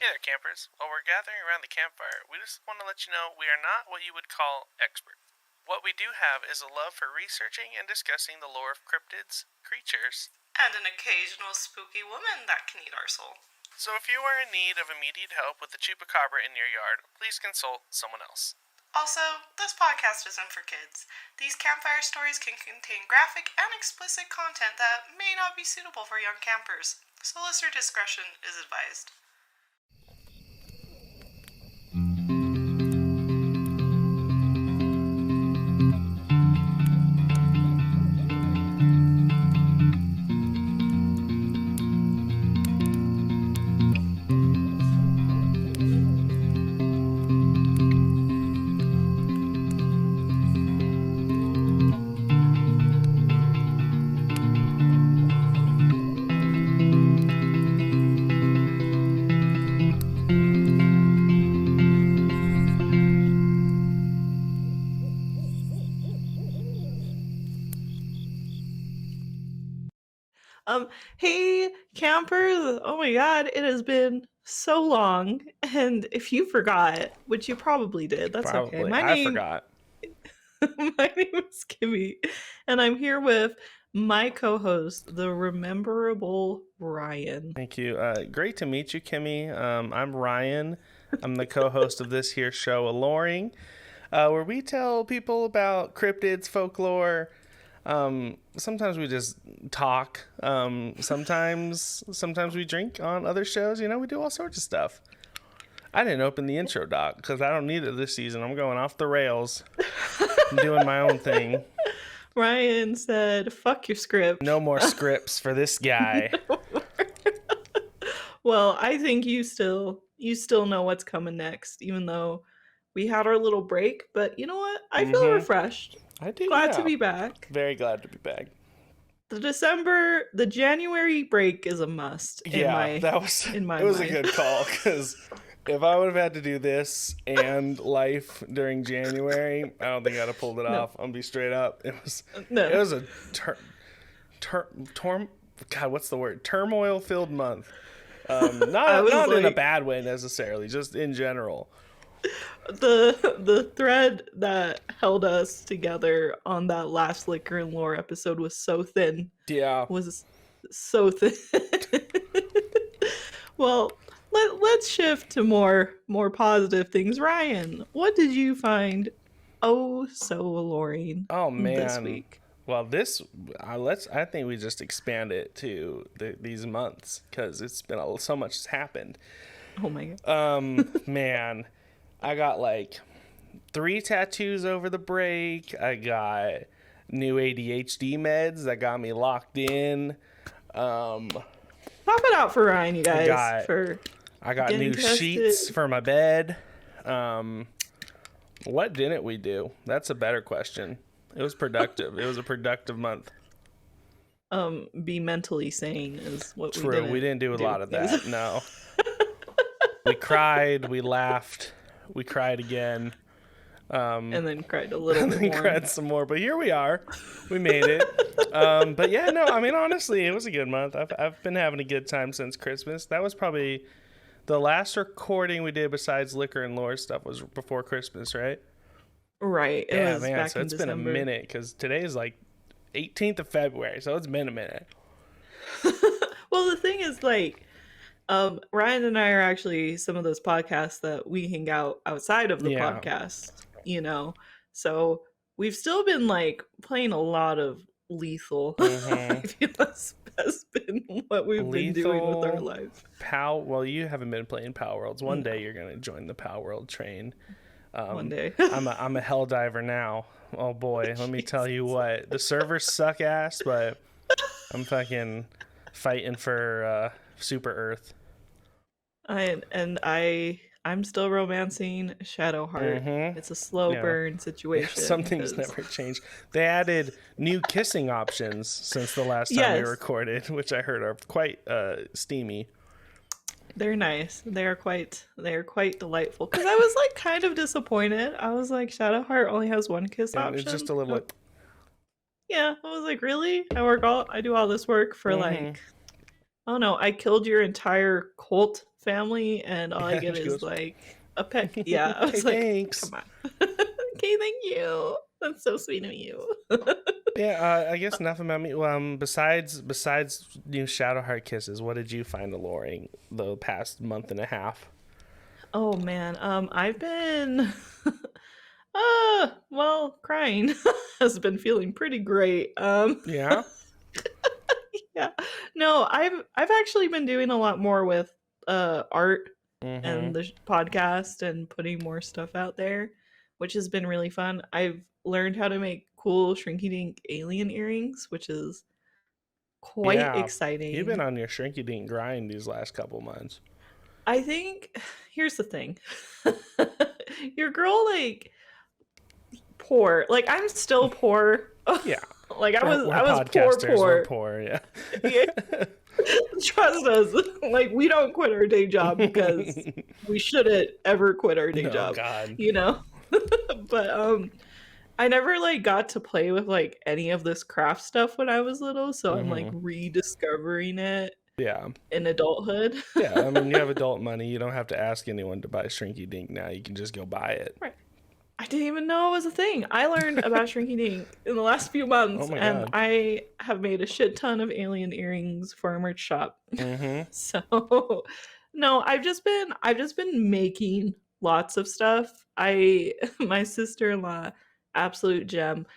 Hey there, campers. While we're gathering around the campfire, we just want to let you know we are not what you would call experts. What we do have is a love for researching and discussing the lore of cryptids, creatures, and an occasional spooky woman that can eat our soul. So if you are in need of immediate help with the chupacabra in your yard, please consult someone else. Also, this podcast isn't for kids. These campfire stories can contain graphic and explicit content that may not be suitable for young campers, so listener discretion is advised. Hey, campers! Oh my god, it has been so long, and if you forgot, which you probably did, that's okay. I forgot. My name is Kimmy, and I'm here with my co-host, the rememberable Ryan. Thank you. Great to meet you, Kimmy. I'm Ryan. I'm the co-host of this here show, Aloreing, where we tell people about cryptids, folklore. Sometimes we just talk. Sometimes we drink on other shows. You know, we do all sorts of stuff. I didn't open the intro, Doc, because I don't need it this season. I'm going off the rails. I'm doing my own thing. Ryan said, fuck your script. No more scripts for this guy. Well, I think you still know what's coming next, even though we had our little break. But you know what? I feel refreshed. I do. Glad to be back. Very glad to be back. The January break is a must. It was a good call, because if I would have had to do this and life during January, I don't think I'd have pulled it off. I'm gonna be straight up. It was a God, what's the word? Turmoil-filled month. Not in a bad way necessarily, just in general. The thread that held us together on that last Liquor and Lore episode was so thin. Yeah. Was so thin. Well, let's shift to more positive things. Ryan, what did you find so alluring this week? Well, I think we just expand it to these months, because it's been so much has happened. Oh my god. Man, I got like 3 tattoos over the break. I got new ADHD meds that got me locked in. Pop it out for Ryan, you guys. I got new sheets for my bed. What didn't we do? That's a better question. It was productive. It was a productive month. Be mentally sane is what we did. We didn't do a lot of that. No. We cried. We laughed. We cried again. And then cried a little bit more. And then cried some more. But here we are. We made it. But yeah, no, I mean, honestly, it was a good month. I've been having a good time since Christmas. That was probably the last recording we did besides Liquor and Lore stuff was before Christmas, right? Right. It was man, so it's been a minute, because today is like 18th of February, so it's been a minute. Well, the thing is, like, Ryan and I are actually some of those podcasts that we hang out outside of the podcast, you know? So we've still been, like, playing a lot of Lethal. I feel that's been what we've been doing with our life. Well, you haven't been playing Power Worlds. One day you're going to join the Power World train. One day. I'm a hell diver now. Oh boy, let me tell you what. The servers suck ass, but I'm fucking fighting for Super Earth. I'm still romancing Shadowheart. It's a slow burn situation. Something's never changed. They added new kissing options since the last time we recorded, which I heard are quite steamy. They're nice. They are quite delightful. Because I was like kind of disappointed. I was like, Shadowheart only has one kiss option. It's just a little. Yeah, I was like, really? I do all this work for like oh no, I killed your entire cult family, and all I And get she is goes, like a peck. Yeah, I hey, was like, thanks. come on. Okay, thank you. That's so sweet of you. Yeah, I guess enough about me. Besides Shadowheart kisses, what did you find alluring the past month and a half? Oh man, I've been well, crying has been feeling pretty great. Yeah. Yeah. No, I've actually been doing a lot more with art Mm-hmm. and the podcast and putting more stuff out there, which has been really fun. I've learned how to make cool shrinky dink alien earrings, which is quite Yeah. You've been exciting. on your shrinky dink grind these last couple months. I think here's the thing. Your girl like poor. Like I'm still poor. Yeah. Like I was We're I was poor podcasters. We're poor. poor. Yeah. Yeah. Trust us. Like we don't quit our day job because we shouldn't ever quit our day No, job, God. you know? But I never like got to play with like any of this craft stuff when I was little, so I'm like Mm-hmm. rediscovering it Yeah. in adulthood. Yeah. I mean, you have adult money. You don't have to ask anyone to buy shrinky dink now. You can just go buy it. Right. I didn't even know it was a thing. I learned about shrinky dink in the last few Oh months, my and God. I have made a shit ton of alien earrings for our merch shop. Mm-hmm. So no, I've just been making lots of stuff. I my sister-in-law, absolute gem.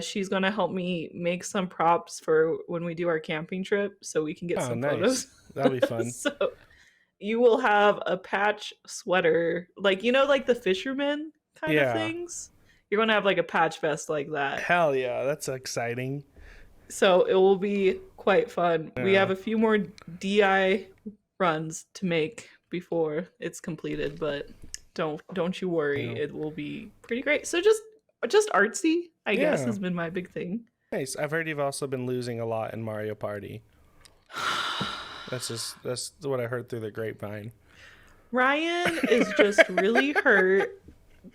She's gonna help me make some props for when we do our camping trip so we can get Oh, some nice. photos. That'll be fun. So you will have a patch sweater, like like the fisherman kind of Yeah. things. You're gonna have like a patch vest like that. Hell yeah. That's exciting. So it will be quite fun. We Yeah. have a few more DI runs to make before it's completed, but don't you worry, Yeah. it will be pretty great. So just artsy, I guess, Yeah. has been my big thing. Nice. I've heard you've also been losing a lot in Mario Party. That's what I heard through the grapevine. Ryan is just really hurt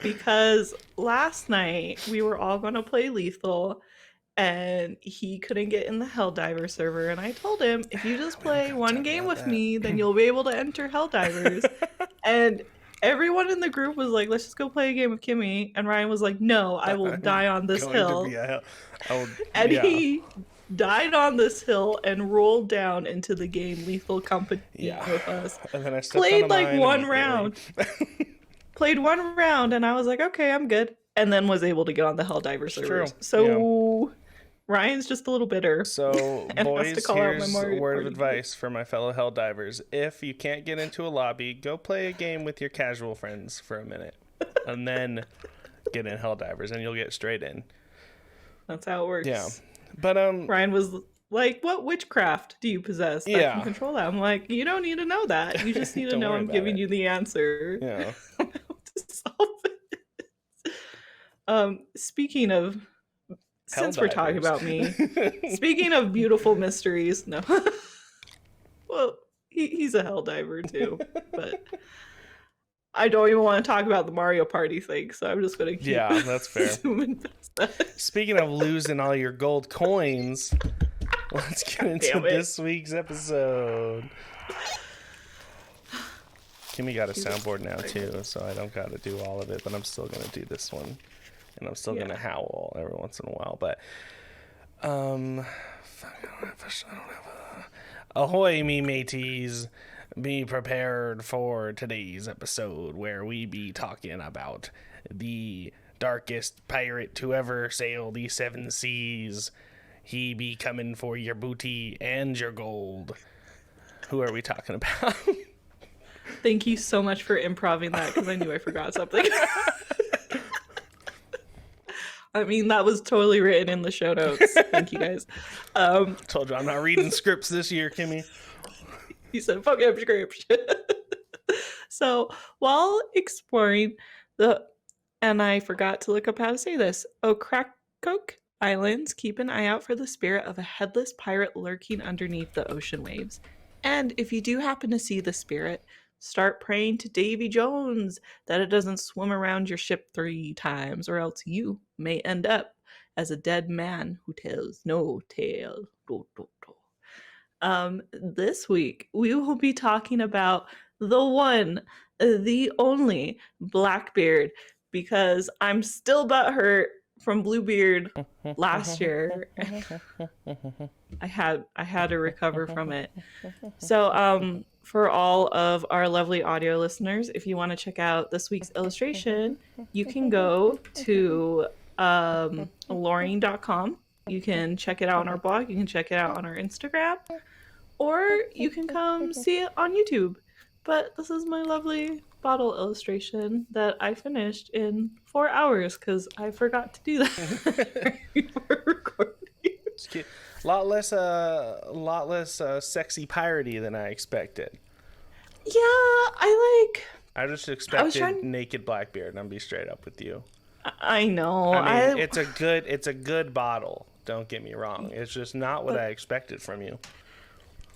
because last night we were all going to play Lethal and he couldn't get in the Helldiver server. And I told him, if you just We don't play gotta one talk game about with that. me, then you'll be able to enter Helldivers. And everyone in the group was like, let's just go play a game with Kimmy. And Ryan was like, no, I will I'm die on this going to be hill. a hell. Oh, And yeah. he died on this hill and rolled down into the game Lethal Company Yeah. with us. And then I stepped Played on a like mine one immediately. round. Played one round, and I was like, okay, I'm good. And then was able to get on the Helldiver servers. True. So Ryan's just a little bitter So, and has to boys, call out my here's a Mario word of Party. advice for my fellow Helldivers. If you can't get into a lobby, go play a game with your casual friends for a minute. And then get in Helldivers, and you'll get straight in. That's how it works. Yeah. But, Ryan was like, what witchcraft do you possess that Yeah. can control that? I'm like, you don't need to know that. You just need to Don't know worry I'm about giving it. you the answer. yeah. To solve it. Speaking of, since we're talking about me, speaking of beautiful mysteries, no. Well, he's a Helldiver too, but I don't even want to talk about the Mario Party thing, so I'm just gonna keep Yeah, that's fair. zooming past that. Speaking of losing all your gold coins, let's get into damn it. this week's episode. Kimmy got a soundboard now too, so I don't got to do all of it, but I'm still gonna do this one, and I'm still gonna howl every once in a while. But ahoy, me mateys! Be prepared for today's episode where we be talking about the darkest pirate to ever sail the seven seas. He be coming for your booty and your gold. Who are we talking about? Thank you so much for improving that because I knew I forgot something. I mean, that was totally written in the show notes. Thank you guys. Told you I'm not reading scripts this year, Kimmy. You said fuck up script. So while exploring and I forgot to look up how to say this, Okrakok Islands, keep an eye out for the spirit of a headless pirate lurking underneath the ocean waves. And if you do happen to see the spirit, start praying to Davy Jones that it doesn't swim around your ship 3 times, or else you may end up as a dead man who tells no tale. This week we will be talking about the one, the only Blackbeard, because I'm still butthurt from Bluebeard last year. I had to recover from it. So, for all of our lovely audio listeners, if you want to check out this week's illustration, you can go to Aloreing.com. You can check it out on our blog. You can check it out on our Instagram, or you can come see it on YouTube. But this is my lovely bottle illustration that I finished in 4 hours because I forgot to do that before recording. It's cute. A lot less sexy piratey than I expected. Yeah, I just expected naked Blackbeard, and I'll be straight up with you. I know. I mean, it's a good bottle. Don't get me wrong. It's just not what I expected from you.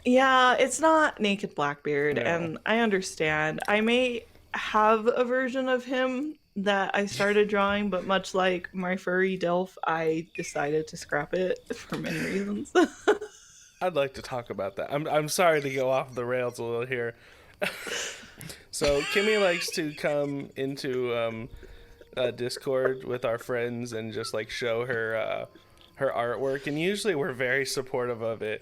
Yeah, it's not naked Blackbeard, No. and I understand. I may have a version of him that I started drawing, but much like my furry Delph, I decided to scrap it for many reasons. I'd like to talk about that. I'm sorry to go off the rails a little here. So Kimmy likes to come into Discord with our friends and just like show her artwork, and usually we're very supportive of it.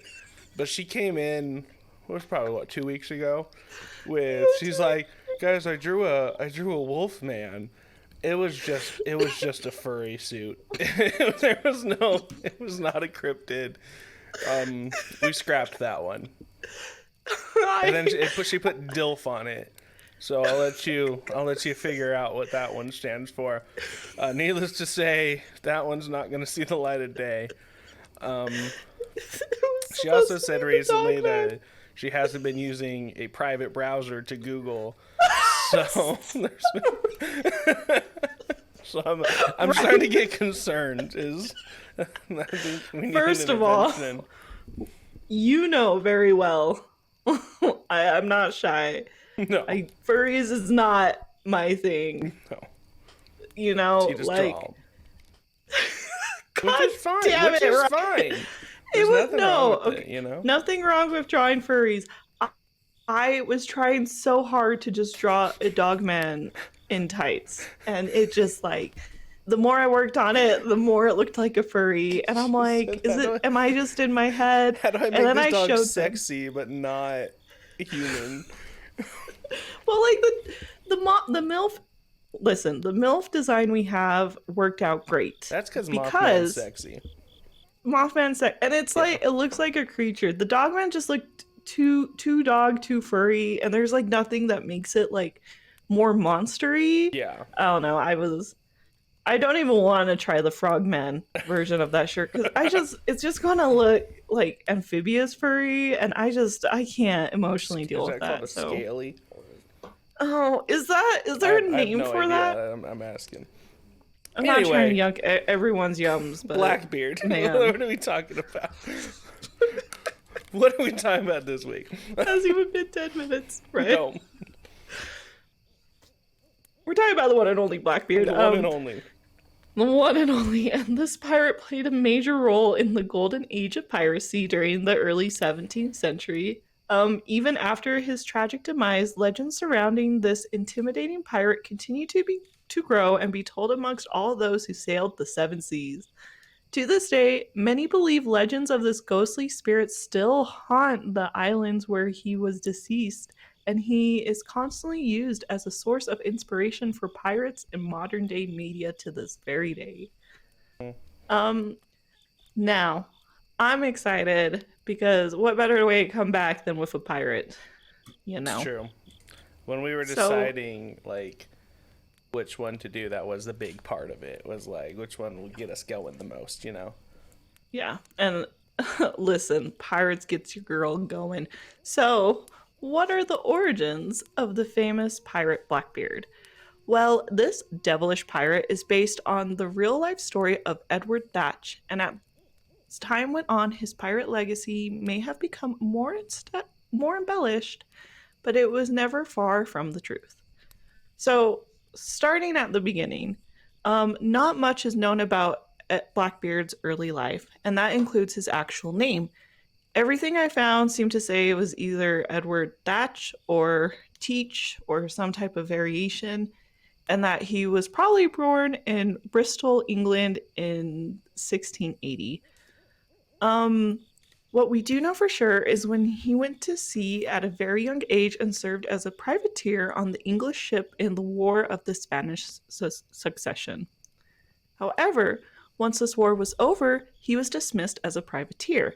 But she came in, it was probably 2 weeks ago, she's like, guys, I drew a wolf man. It was just a furry suit. It was not a cryptid. We scrapped that one. And then she put DILF on it. So I'll let you figure out what that one stands for. Needless to say, that one's not going to see the light of day. She also said recently that she hasn't been using a private browser to Google. So so I'm starting to get concerned. First of all, you know very well. I'm not shy. No, furries is not my thing. No, you know, like. God which is fine. Damn which it, is right? fine. It was Nothing wrong with drawing furries. I was trying so hard to just draw a dog man in tights, and it just like the more I worked on it, the more it looked like a furry, and I'm like, am I just in my head? How do I make this dog sexy but not human? Well, like the MILF. Listen, the MILF design we have worked out great. That's because Mothman's sexy. Mothman's sexy, and it's like it looks like a creature. The Dogman just looked too dog, too furry, and there's like nothing that makes it like more monstery. Yeah. I don't know. I don't even want to try the Frogman version of that shirt because it's just gonna look like amphibious furry, and I can't emotionally deal with that. So scaly. Oh, is there a name for that? I'm asking. I'm not trying to yuck everyone's yums, but Blackbeard. What are we talking about? What are we talking about this week? It hasn't even been 10 minutes, right? No. We're talking about the one and only Blackbeard. The one and only. The one and only. And this pirate played a major role in the golden age of piracy during the early 17th century. Even after his tragic demise, legends surrounding this intimidating pirate continue to grow and be told amongst all those who sailed the seven seas. To this day, many believe legends of this ghostly spirit still haunt the islands where he was deceased, and he is constantly used as a source of inspiration for pirates in modern day media to this very day. Now, I'm excited because what better way to come back than with a pirate, you know? It's true. When we were deciding, like, which one to do, that was the big part of it, was like which one would get us going the most, you know? Yeah, and listen, pirates gets your girl going. So what are the origins of the famous pirate Blackbeard? Well, this devilish pirate is based on the real life story of Edward Thatch, and as time went on, his pirate legacy may have become more embellished, but it was never far from the truth. So starting at the beginning, not much is known about Blackbeard's early life, and that includes his actual name. everything I found seemed to say it was either Edward Thatch or Teach or some type of variation, and that he was probably born in Bristol, England in 1680. Um, what we do know for sure is when he went to sea at a very young age and served as a privateer on the English ship in the War of the Spanish Succession. However, once this war was over, he was dismissed as a privateer.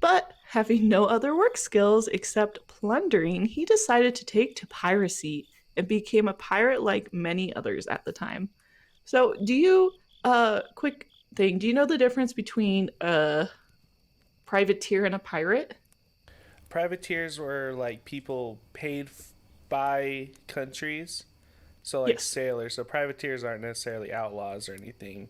But having no other work skills except plundering, he decided to take to piracy and became a pirate like many others at the time. So, quick thing, do you know the difference between a privateer and a pirate? Privateers were like people paid by countries. So like Yes. sailors. So privateers aren't necessarily outlaws or anything.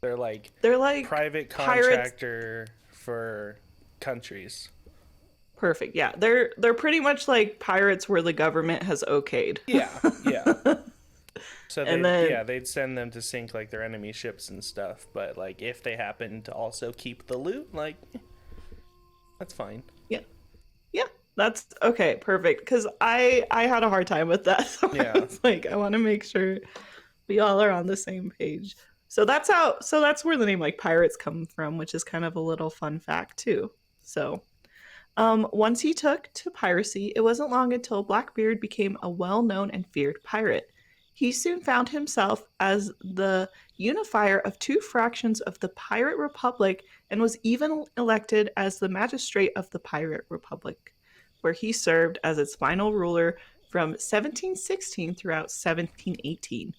They're like They're like private pirates. contractor for countries. Perfect. Yeah. They're pretty much like pirates where the government has okayed. Yeah, yeah. So And then they'd send them to sink like their enemy ships and stuff. But like if they happen to also keep the loot, like that's fine. yeah. Yeah. That's okay, perfect. Because I had a hard time with that. So I Yeah. was like, I want to make sure we all are on the same page. So that's where the name like pirates come from, which is kind of a little fun fact too. So once he took to piracy, it wasn't long until Blackbeard became a well-known and feared pirate. He soon found himself as the unifier of two fractions of the Pirate Republic and was even elected as the magistrate of the Pirate Republic, where he served as its final ruler from 1716 throughout 1718.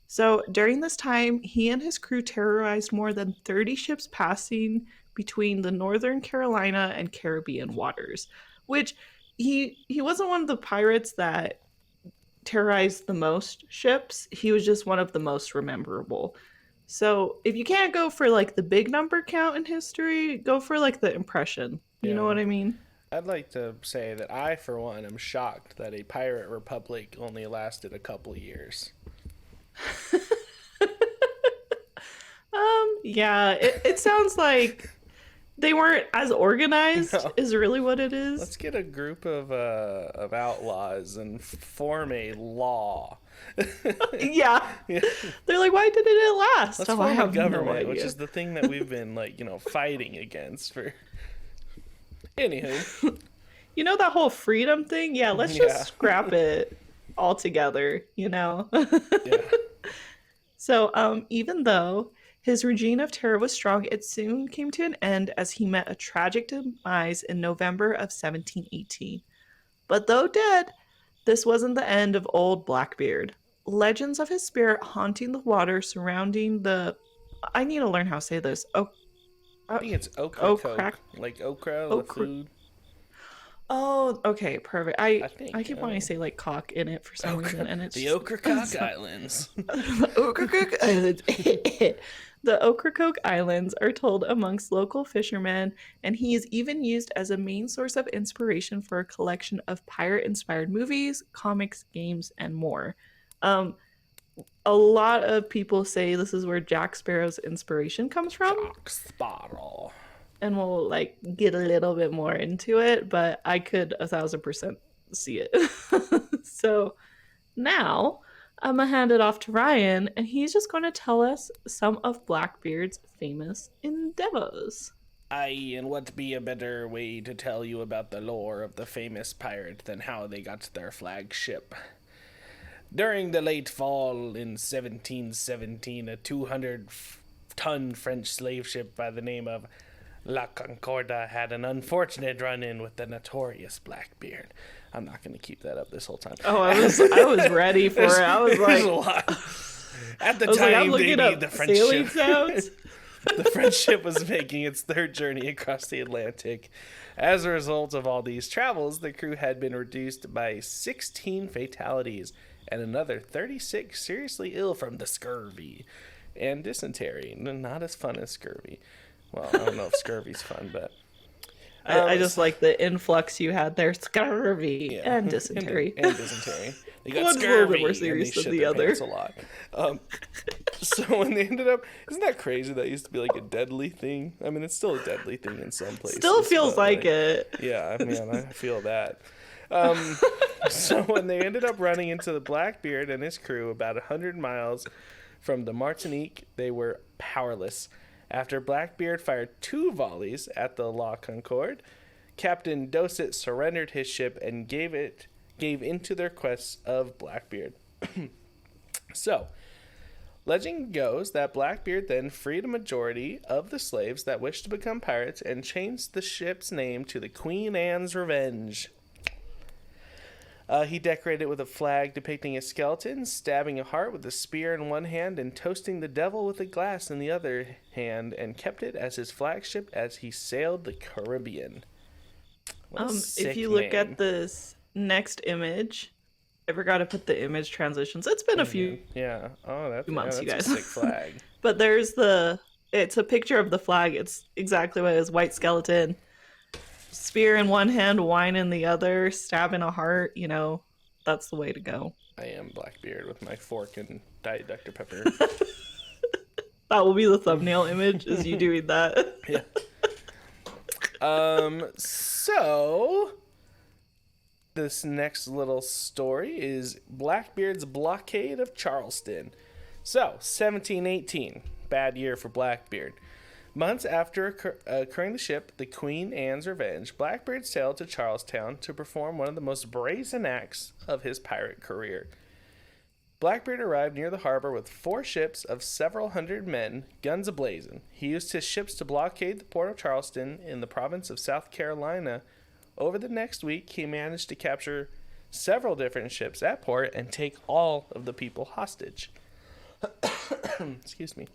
So during this time, he and his crew terrorized more than 30 ships passing between the Northern Carolina and Caribbean waters, which he wasn't one of the pirates that terrorized the most ships. He was just one of the most memorable. So if you can't go for like the big number count in history, go for like the impression. You know Yeah. what I mean? I'd like to say that I, for one, am shocked that a pirate republic only lasted a couple years. Yeah, it sounds like they weren't as organized No. is really what it is. Let's get a group of outlaws and form a law. Yeah. Yeah. They're like, why didn't it last? Let's I form a have no government, idea. which is the thing that we've been like, fighting against for. Anywho, You know that whole freedom thing? Yeah, let's Yeah. just scrap it altogether, yeah, So, even though his regime of terror was strong, it soon came to an end as he met a tragic demise in November of 1718. But though dead, this wasn't the end of old Blackbeard. Legends of his spirit haunting the water surrounding the. I need to learn how to say this. I think it's okra Crack. coke, like okra, the Okra- food. Oh, okay, perfect. I think, keep wanting to say like cock in it for some reason, and it's The just- Ocracoke Islands. the Ocracoke Islands. The Ocracoke Islands are told amongst local fishermen, and he is even used as a main source of inspiration for a collection of pirate-inspired movies, comics, games, and more. A lot of people say this is where Jack Sparrow's inspiration comes from, Jack Sparrow. and we'll like get a little bit more into it, but I could 1,000% see it. So now I'm gonna hand it off to Ryan, and he's just going to tell us some of Blackbeard's famous endeavors. Aye, and what be a better way to tell you about the lore of the famous pirate than how they got their flagship? During the late fall in 1717, a 200-ton French slave ship by the name of La Concordia had an unfortunate run-in with the notorious Blackbeard. I'm not going to keep that up this whole time. Oh, I was ready for it. I was There's a like, lot. At the I'm time, they looking need up the French sailing ship. sounds. The French ship was making its third journey across the Atlantic. As a result of all these travels, the crew had been reduced by 16 fatalities and another 36 seriously ill from the scurvy and dysentery. Not as fun as scurvy. Well, I don't know if scurvy's fun, but... I just like the influx you had there. Scurvy Yeah. and dysentery. And dysentery. They got One's a little bit scurvy, more and serious they than shit the their other. pants a lot. So when they ended up, isn't that crazy? That used to be like a deadly thing. I mean, it's still a deadly thing in some places. Still feels like it. Yeah, I mean, I feel that. So when they ended up running into the Blackbeard and his crew about 100 miles from the Martinique, they were powerless. After Blackbeard fired 2 volleys at the La Concorde, Captain Dosset surrendered his ship and gave into their quest of Blackbeard. So, legend goes that Blackbeard then freed a majority of the slaves that wished to become pirates and changed the ship's name to the Queen Anne's Revenge. He decorated it with a flag depicting a skeleton stabbing a heart with a spear in one hand and toasting the devil with a glass in the other hand, and kept it as his flagship as he sailed the Caribbean. If you look at this next image, I forgot to put the image transitions. It's been a few months, you guys. A sick flag. But it's a picture of the flag. It's exactly what it is. White skeleton, spear in one hand, wine in the other, stabbing a heart. You know, that's the way to go. I am Blackbeard with my fork and Diet Dr. Pepper. That will be the thumbnail image, is you doing that. Yeah. So this next little story is Blackbeard's blockade of Charleston. So, 1718, bad year for Blackbeard. Months after occurring the ship, the Queen Anne's Revenge, Blackbeard sailed to Charlestown to perform one of the most brazen acts of his pirate career. Blackbeard arrived near the harbor with 4 ships of several hundred men, guns ablazing. He used his ships to blockade the port of Charleston in the province of South Carolina. Over the next week, he managed to capture several different ships at port and take all of the people hostage. Excuse me.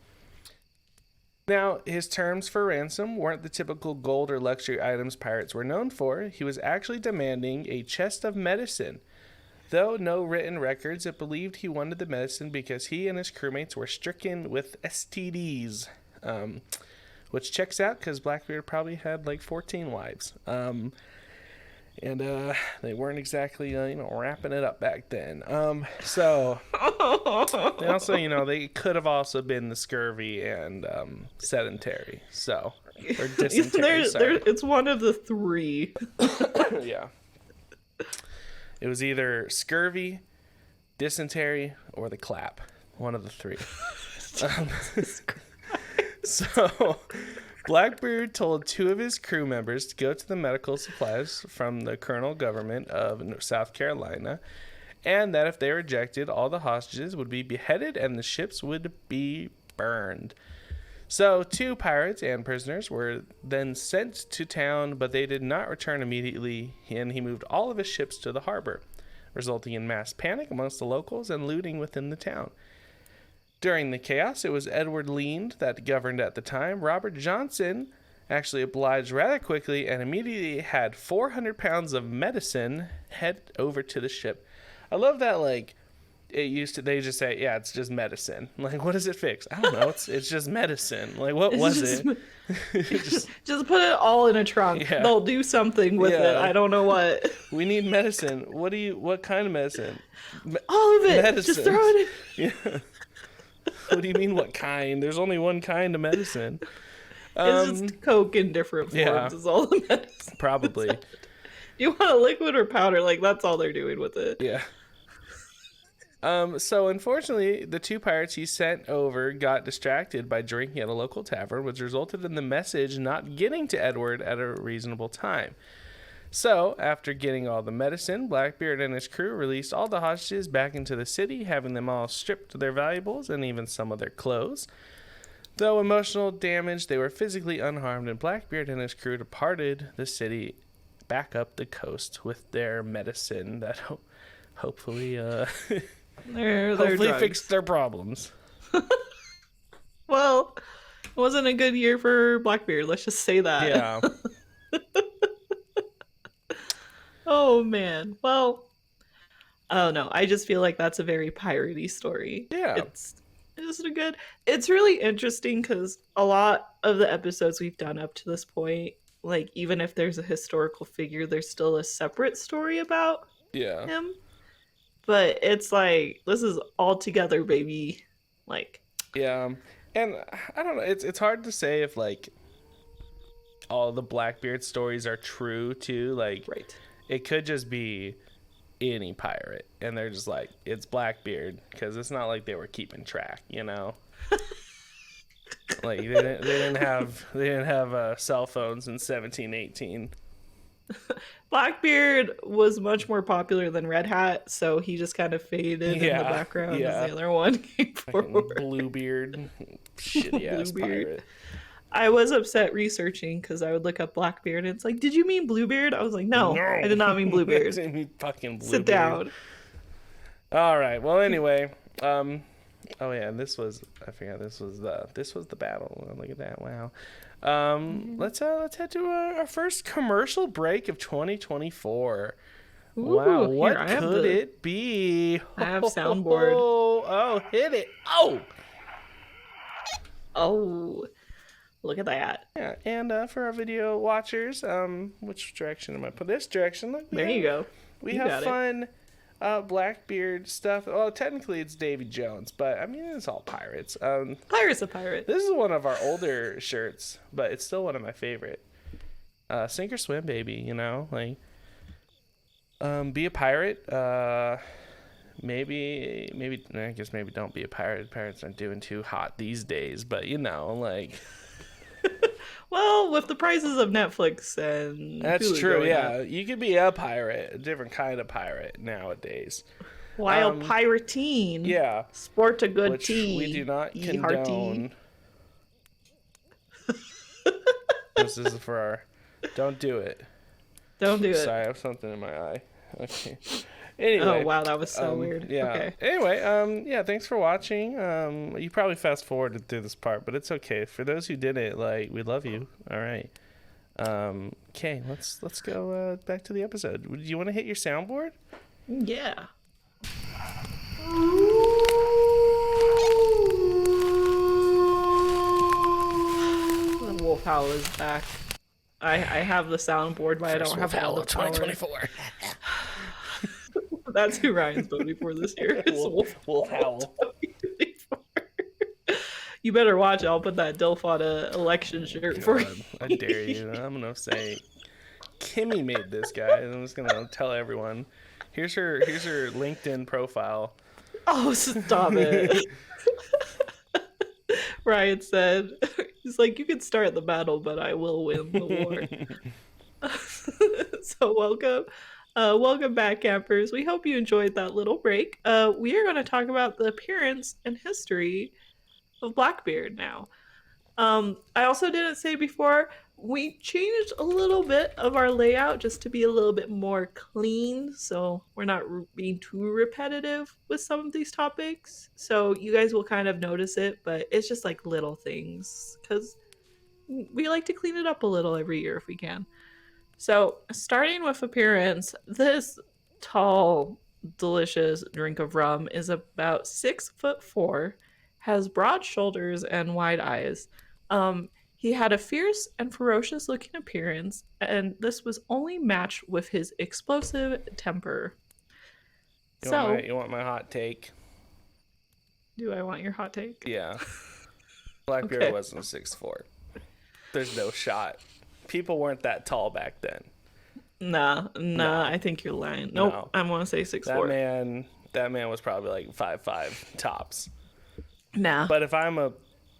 Now, his terms for ransom weren't the typical gold or luxury items pirates were known for. He was actually demanding a chest of medicine. Though no written records, it believed he wanted the medicine because he and his crewmates were stricken with STDs. Which checks out because Blackbeard probably had like 14 wives. And they weren't exactly, wrapping it up back then. So, they also, they could have also been the scurvy and sedentary. So, or dysentery, it's one of the 3. Yeah. It was either scurvy, dysentery, or the clap. One of the 3. So, Blackbeard told 2 of his crew members to go to the medical supplies from the colonial government of South Carolina, and that if they rejected, all the hostages would be beheaded and the ships would be burned. So 2 pirates and prisoners were then sent to town, but they did not return immediately, and he moved all of his ships to the harbor, resulting in mass panic amongst the locals and looting within the town. During the chaos, it was Edward Leand that governed at the time. Robert Johnson actually obliged rather quickly and immediately had 400 pounds of medicine head over to the ship. I love that, they just say, yeah, it's just medicine. Like, what does it fix? I don't know. It's just medicine. Like, what was it? Just put it all in a trunk. Yeah. They'll do something with it. I don't know what. We need medicine. What kind of medicine? All of it. Medicine. Just throw it in. Yeah. What do you mean, what kind? There's only one kind of medicine. It's just Coke in different forms is all the medicine. Probably. Do you want a liquid or powder? Like, that's all they're doing with it. Yeah. So, unfortunately, the 2 pirates he sent over got distracted by drinking at a local tavern, which resulted in the message not getting to Edward at a reasonable time. So, after getting all the medicine, Blackbeard and his crew released all the hostages back into the city, having them all stripped of their valuables and even some of their clothes. Though emotional damage, they were physically unharmed, and Blackbeard and his crew departed the city back up the coast with their medicine that hopefully fixed their problems. Well, it wasn't a good year for Blackbeard, let's just say that. Yeah. Oh, man. Well, oh, no. I just feel like that's a very piratey story. Yeah. It's really interesting because a lot of the episodes we've done up to this point, like, even if there's a historical figure, there's still a separate story about him. But it's like, this is all together, baby. Like, Yeah, and I don't know. It's hard to say if like all the Blackbeard stories are true too. Like, Right. it could just be any pirate, and they're just like, it's Blackbeard, because it's not like they were keeping track, you know. Like they didn't have cell phones in 1718. Blackbeard was much more popular than Red Hat, so he just kind of faded in the Yeah, background as yeah. the other one came forward. Bluebeard, shitty ass Bluebeard. pirate. I was upset researching because I would look up Blackbeard and it's like, did you mean Bluebeard? I was like, no, I did not mean Bluebeard. Fucking Bluebeard. Sit down. All right. Well, anyway, oh yeah, I forgot this was the battle. Look at that. Wow. Let's head to our first commercial break of 2024. Ooh, wow, what here, could it be? I have soundboard. Oh, hit it. Oh, look at that. Yeah, and for our video watchers, which direction am I put? This direction. Look, There you go. We You have got it. fun Blackbeard stuff. Well, technically it's Davy Jones, but I mean it's all pirates. Pirate's a pirate. This is one of our older shirts, but it's still one of my favorite. Sink or swim, baby. You know, like be a pirate. Maybe I guess maybe don't be a pirate. Pirates aren't doing too hot these days, but you know, like. Well, with the prices of Netflix and That's Hulu true, going yeah. up. You could be a pirate, a different kind of pirate nowadays. While pirating, Yeah. sport a good Which tea. we do not ye hearty. condone. This is for our... Don't do it. Don't do it. Sorry, I have something in my eye. Okay. Anyway. Oh wow, that was so weird. Yeah. Okay. Anyway, yeah, thanks for watching. You probably fast forwarded through this part, but it's okay. For those who didn't, like, we love you. All right. Okay, let's go back to the episode. Do you want to hit your soundboard? Yeah. The wolf howl is back. I have the soundboard, but I don't have all the power. 2024. That's who Ryan's voting for this year. Is Wolf Howl. 2024. You better watch it. I'll put that Dilfada election shirt for you. I dare you. I'm gonna say Kimmy made this, guys. I'm just gonna tell everyone. Here's her LinkedIn profile. Oh, stop it. Ryan said, he's like, you can start the battle, but I will win the war. So welcome back, campers. We hope you enjoyed that little break. We are going to talk about the appearance and history of Blackbeard now. I also didn't say before, we changed a little bit of our layout just to be a little bit more clean, so we're not being too repetitive with some of these topics. So you guys will kind of notice it, but it's just like little things because we like to clean it up a little every year if we can. So starting with appearance, this tall, delicious drink of rum is about 6'4", has broad shoulders and wide eyes. He had a fierce and ferocious looking appearance, and this was only matched with his explosive temper. You want my hot take? Do I want your hot take? Yeah. Blackbeard Okay. wasn't 6'4". There's no shot. People weren't that tall back then. Nah, No. I think you're lying. Nope, No. I want to say 6'4". That man was probably like 5'5" tops. Nah. But if I'm a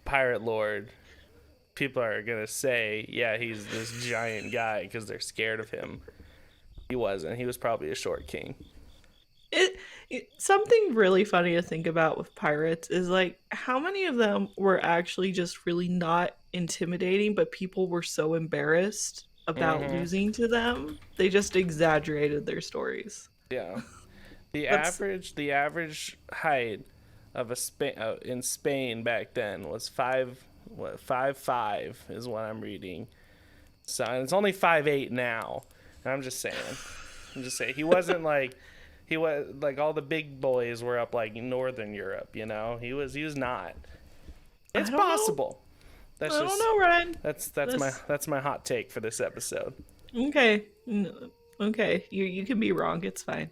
pirate lord, people are gonna say, yeah, he's this giant guy because they're scared of him. He wasn't. He was probably a short king. Something really funny to think about with pirates is like how many of them were actually just really not intimidating, but people were so embarrassed about losing to them, they just exaggerated their stories. Yeah. That's- The average height of in Spain back then was 5'5" is what I'm reading. So and it's only 5'8" now. And I'm just saying. He wasn't like all the big boys were up like Northern Europe, you know. He was not. It's possible. I don't know, Ryan. That's my hot take for this episode. Okay. Okay. You can be wrong. It's fine.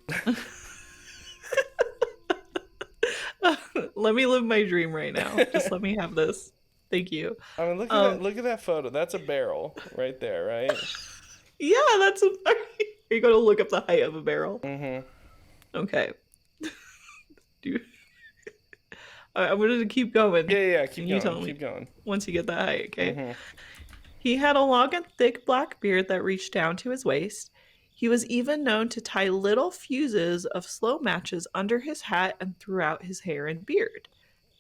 Let me live my dream right now. Just let me have this. Thank you. I mean, look at that. Look at that photo. That's a barrel right there, right? Yeah, that's. Are you going to look up the height of a barrel? Mm-hmm. Okay. Do I'm going to keep going. Yeah. Keep And you going. tell me Keep going. once you get that height, okay? Mm-hmm. He had a long and thick black beard that reached down to his waist. He was even known to tie little fuses of slow matches under his hat and throughout his hair and beard.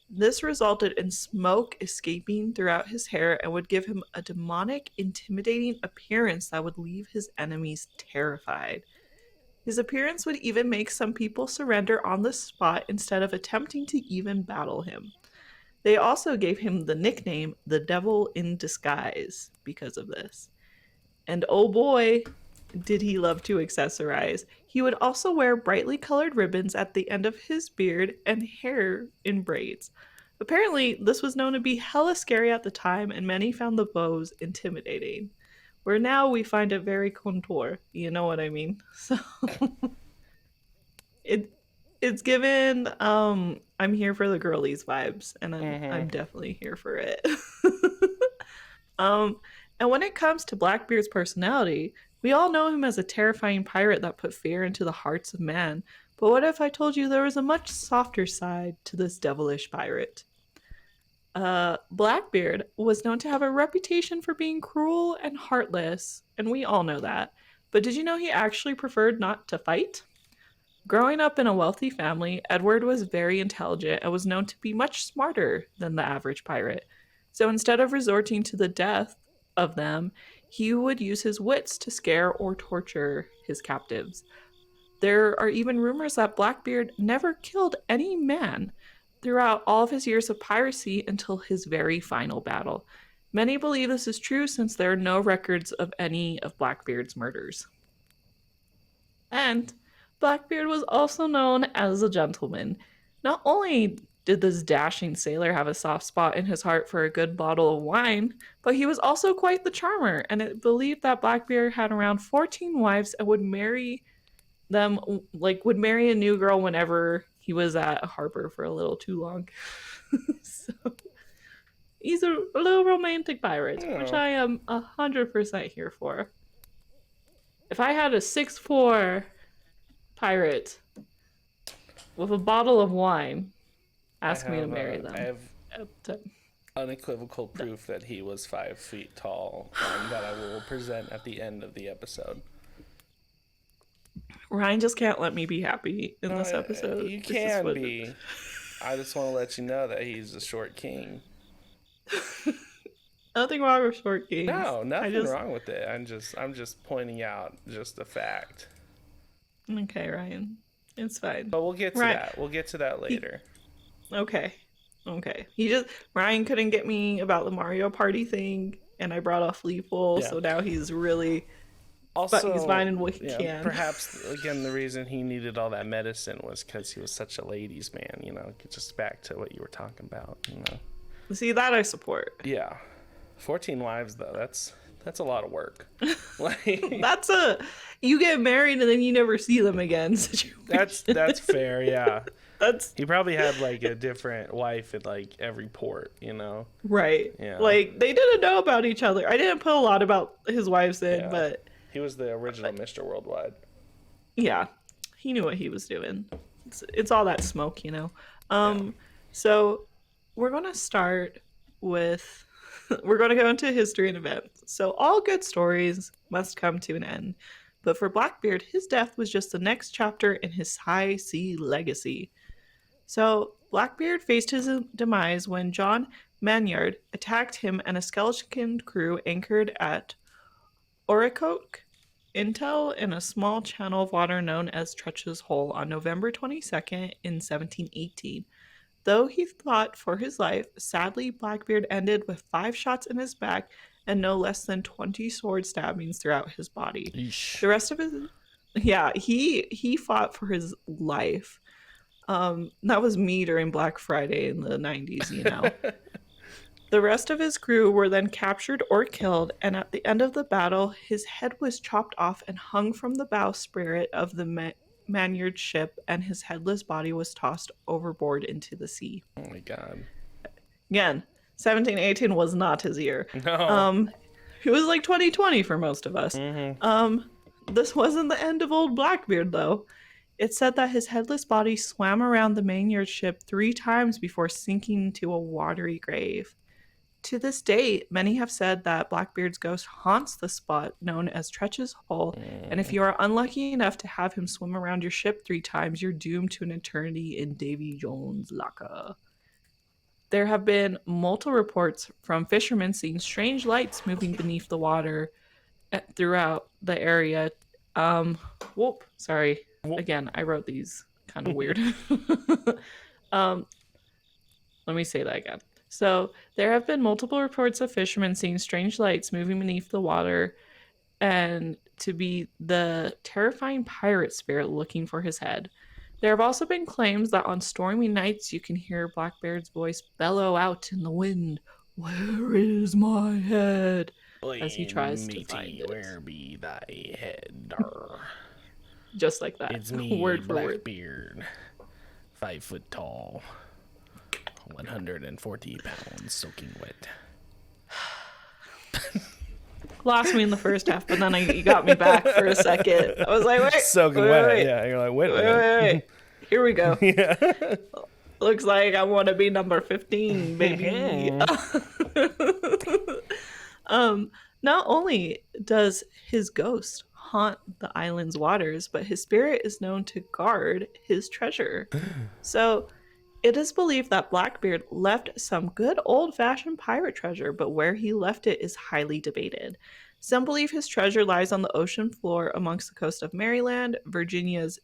This resulted in smoke escaping throughout his hair and would give him a demonic, intimidating appearance that would leave his enemies terrified. His appearance would even make some people surrender on the spot instead of attempting to even battle him. They also gave him the nickname the Devil in Disguise because of this. And oh boy, did he love to accessorize. He would also wear brightly colored ribbons at the end of his beard and hair in braids. Apparently, this was known to be hella scary at the time, and many found the bows intimidating. Where now we find it very contour. You know what I mean? So it it's given I'm here for the girlies vibes, and I'm definitely here for it. um and when it comes to Blackbeard's personality, we all know him as a terrifying pirate that put fear into the hearts of man. But what if I told you there was a much softer side to this devilish pirate? Blackbeard was known to have a reputation for being cruel and heartless, and we all know that. But did you know he actually preferred not to fight? Growing up in a wealthy family, Edward was very intelligent and was known to be much smarter than the average pirate. So instead of resorting to the death of them, he would use his wits to scare or torture his captives. There are even rumors that Blackbeard never killed any man throughout all of his years of piracy until his very final battle. Many believe this is true since there are no records of any of Blackbeard's murders. And Blackbeard was also known as a gentleman. Not only did this dashing sailor have a soft spot in his heart for a good bottle of wine, but he was also quite the charmer, and it believed that Blackbeard had around 14 wives and would marry them, would marry a new girl whenever he was at a harbor for a little too long. So he's a little romantic pirate, which I am 100% here for. If I had a 6'4" pirate with a bottle of wine, ask me to marry them. I have unequivocal proof that he was 5 feet tall, that I will present at the end of the episode. Ryan just can't let me be happy in this episode. You can be. I just want to let you know that he's a short king. Nothing wrong with short kings. No, nothing wrong with it. I'm just pointing out just the fact. Okay, Ryan. It's fine. But we'll get to that. We'll get to that later. Okay. Ryan couldn't get me about the Mario Party thing, and I brought off Leafle, so now he's really... Also, but he's finding what he can. Perhaps, again, the reason he needed all that medicine was because he was such a ladies' man, just back to what you were talking about, See, that I support. Yeah. 14 wives, though, that's a lot of work. You get married and then you never see them again situation. That's fair, yeah. He probably had, a different wife at, every port, Right. Yeah. They didn't know about each other. I didn't put a lot about his wives in, but... He was the original Mr. Worldwide. Yeah, he knew what he was doing. It's all that smoke, So we're going to start with... We're going to go into history and events. So all good stories must come to an end. But for Blackbeard, his death was just the next chapter in his high sea legacy. So Blackbeard faced his demise when John Maynard attacked him and a skeleton crew anchored at Oricoke Intel in a small channel of water known as Tretch's Hole on November 22nd in 1718. Though he fought for his life, sadly Blackbeard ended with 5 shots in his back and no less than 20 sword stabbings throughout his body. Eesh. The rest of his... Yeah, he fought for his life. That was me during Black Friday in the 90s, The rest of his crew were then captured or killed, and at the end of the battle, his head was chopped off and hung from the bowsprit of the maneuvered ship, and his headless body was tossed overboard into the sea. Oh my god. Again, 1718 was not his year. No. It was like 2020 for most of us. This wasn't the end of old Blackbeard, though. It's said that his headless body swam around the Maynard ship 3 times before sinking to a watery grave. To this day, many have said that Blackbeard's ghost haunts the spot known as Tretch's Hole, and if you are unlucky enough to have him swim around your ship 3 times, you're doomed to an eternity in Davy Jones' locker. There have been multiple reports from fishermen seeing strange lights moving beneath the water throughout the area. Sorry. Again, I wrote these kind of weird. Let me say that again. So, there have been multiple reports of fishermen seeing strange lights moving beneath the water and to be the terrifying pirate spirit looking for his head. There have also been claims that on stormy nights you can hear Blackbeard's voice bellow out in the wind, "Where is my head?" as he tries to find it. Where be thy head? Just like that. It's me, word for Blackbeard. Word. 5 foot tall. 140 pounds soaking wet. Lost me in the first half, but then you got me back for a second. I was like, wait. Soaking wet. Yeah, you're like, wait. Here we go. Yeah. Looks like I want to be number 15, baby. Not only does his ghost haunt the island's waters, but his spirit is known to guard his treasure. So it is believed that Blackbeard left some good old-fashioned pirate treasure, but where he left it is highly debated. Some believe his treasure lies on the ocean floor amongst the coast of Maryland, Virginia's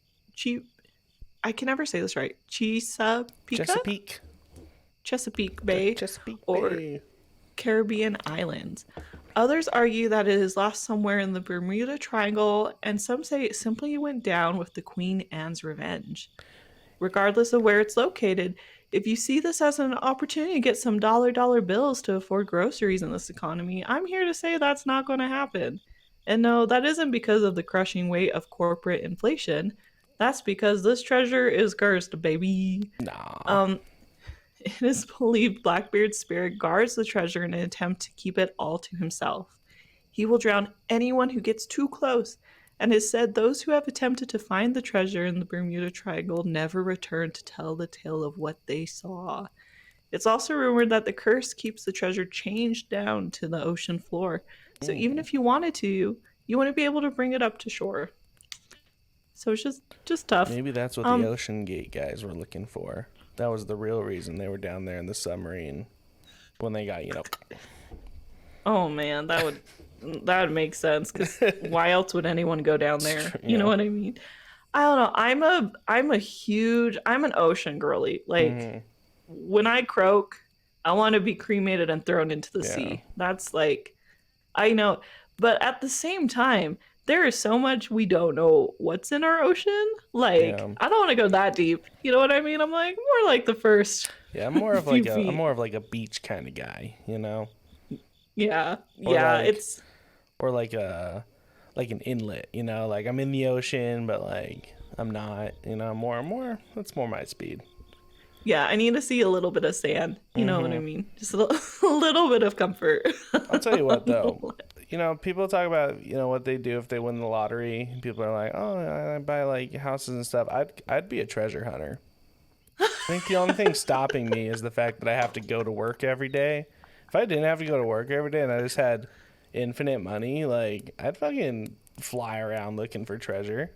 I can never say this right. Chesapeake Bay, or Caribbean islands. Others argue that it is lost somewhere in the Bermuda Triangle, and some say it simply went down with the Queen Anne's Revenge. Regardless of where it's located, if you see this as an opportunity to get some dollar bills to afford groceries in this economy, I'm here to say that's not going to happen. And no, that isn't because of the crushing weight of corporate inflation. That's because this treasure is cursed, baby. Nah. It is believed Blackbeard's spirit guards the treasure in an attempt to keep it all to himself. He will drown anyone who gets too close, and is said those who have attempted to find the treasure in the Bermuda Triangle never return to tell the tale of what they saw. It's also rumored that the curse keeps the treasure chained down to the ocean floor, so even if you wanted to, you wouldn't be able to bring it up to shore. So it's just tough. Maybe that's what the Ocean Gate guys were looking for. That was the real reason they were down there in the submarine when they got, Oh man, that would make sense, because why else would anyone go down there? You know what I mean? I don't know. I'm an ocean girly. Like when I croak, I want to be cremated and thrown into the sea. That's like, I know, but at the same time, there is so much we don't know what's in our ocean. Like, I don't want to go that deep. You know what I mean? I'm like more like the first. Yeah, I'm more of like a beach kind of guy, Yeah, or like an inlet, like I'm in the ocean, but like I'm not, more. That's more my speed. Yeah, I need to see a little bit of sand. You know what I mean? Just a little bit of comfort. I'll tell you what, though. People talk about, what they do if they win the lottery. People are like, oh, I buy like houses and stuff. I'd be a treasure hunter. I think the only thing stopping me is the fact that I have to go to work every day. If I didn't have to go to work every day and I just had infinite money, like I'd fucking fly around looking for treasure.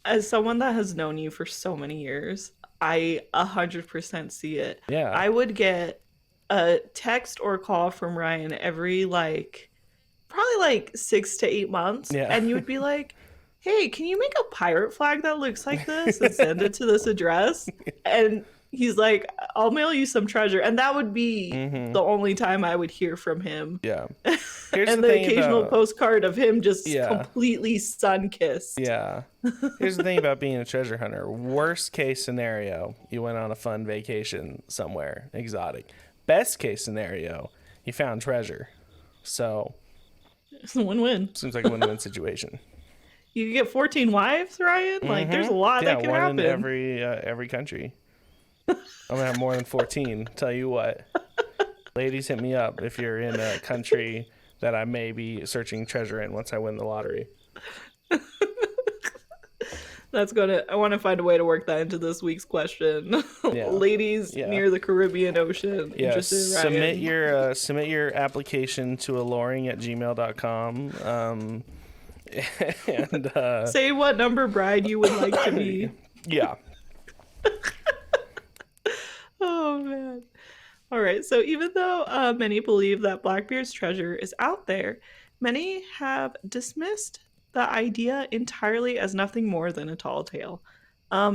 As someone that has known you for so many years, I 100% see it. Yeah. I would get a text or call from Ryan every probably 6 to 8 months. Yeah. And you would be like, hey, can you make a pirate flag that looks like this and send it to this address? And he's like, I'll mail you some treasure. And that would be the only time I would hear from him. Yeah. And the occasional postcard of him just completely sun-kissed. Yeah. Here's the thing about being a treasure hunter. Worst case scenario, you went on a fun vacation somewhere exotic. Best case scenario, you found treasure. So it's a win-win. Seems like a win-win situation. You can get 14 wives, Ryan? Like, there's a lot that can happen. Yeah, one in every country. I'm going to have more than 14. Tell you what. Ladies, hit me up if you're in a country that I may be searching treasure in once I win the lottery. I want to find a way to work that into this week's question. Yeah. Ladies near the Caribbean Ocean. Yeah, submit your application to aloreing@gmail.com. And say what number bride you would like to be. Yeah. Oh, man. All right. So even though many believe that Blackbeard's treasure is out there, many have dismissed the idea entirely as nothing more than a tall tale.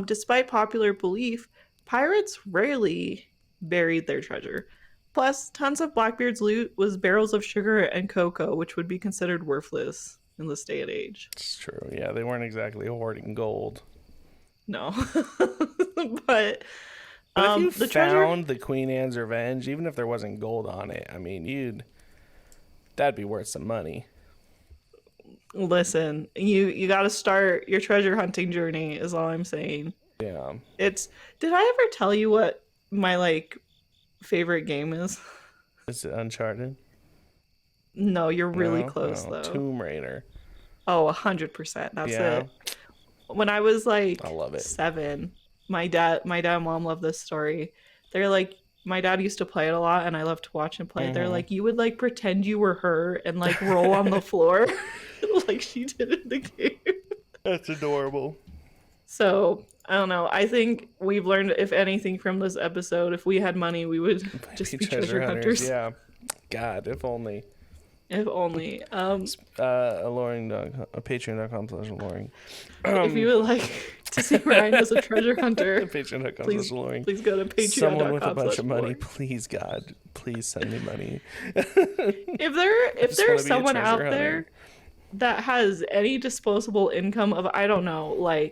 Despite popular belief, pirates rarely buried their treasure. Plus, tons of Blackbeard's loot was barrels of sugar and cocoa, which would be considered worthless in this day and age. It's true. Yeah, they weren't exactly hoarding gold. No. But if you found the Queen Anne's Revenge, even if there wasn't gold on it, I mean, that'd be worth some money. Listen, you got to start your treasure hunting journey, is all I'm saying. Yeah. Did I ever tell you what my favorite game is? Is it Uncharted? No, you're really close though. Tomb Raider. Oh, 100%. That's it. When I was I love it. 7, my dad and mom love this story. They're like, my dad used to play it a lot, and I love to watch him play. Mm-hmm. They're like, you would pretend you were her and roll on the floor like she did in the game. That's adorable. So I don't know. I think we've learned, if anything, from this episode. If we had money, we would just be treasure hunters. Yeah. God, if only. If only. Aloreing.com, patreon.com/Aloreing. If you would like to see Ryan as a treasure hunter, patreon.com/Aloreing. Please go to patreon.com. Someone with a bunch of money, please, God, please send me money. If there's someone out there that has any disposable income of, I don't know, $1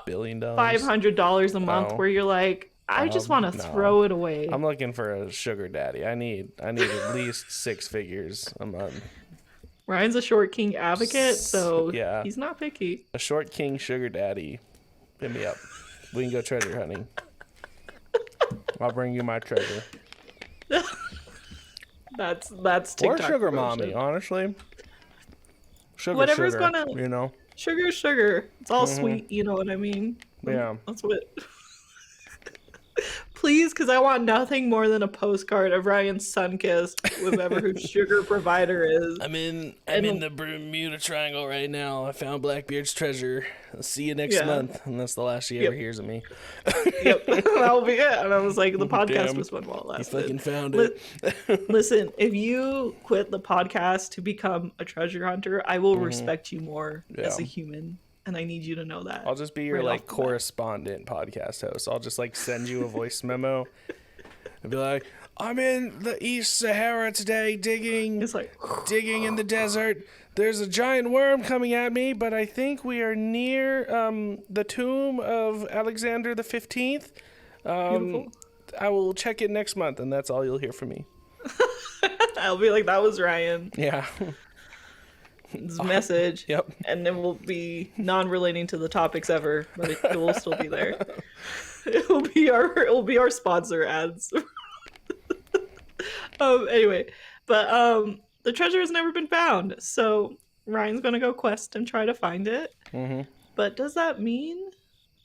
billion, $500 a month, where you're like, I just want to throw it away. I'm looking for a sugar daddy. I need at least 6 figures a month. Ryan's a short king advocate, so he's not picky. A short king sugar daddy. Hit me up. We can go treasure hunting. I'll bring you my treasure. That's TikTok or sugar promotion. Mommy, honestly. Whatever's sugar, gonna, sugar. It's all sweet, you know what I mean? Yeah. That's what. Please, because I want nothing more than a postcard of Ryan's sun-kissed, whoever whose sugar provider is. I'm in the Bermuda Triangle right now. I found Blackbeard's treasure. I'll see you next month. And that's the last she ever hears of me. Yep, that'll be it. And I was like, the podcast just went well last. You fucking found it. Listen, if you quit the podcast to become a treasure hunter, I will respect you more as a human. And I need you to know that. I'll just be your correspondent podcast host. I'll just send you a voice memo and be like, I'm in the East Sahara today digging in the desert. There's a giant worm coming at me, but I think we are near the tomb of Alexander the 15th. I will check it next month, and that's all you'll hear from me. I'll be like, that was Ryan. Yeah. His message. Yep. And it will be non-relating to the topics ever, but it will still be there. It will be our sponsor ads. Anyway, but the treasure has never been found, so Ryan's gonna go quest and try to find it. Mm-hmm. But does that mean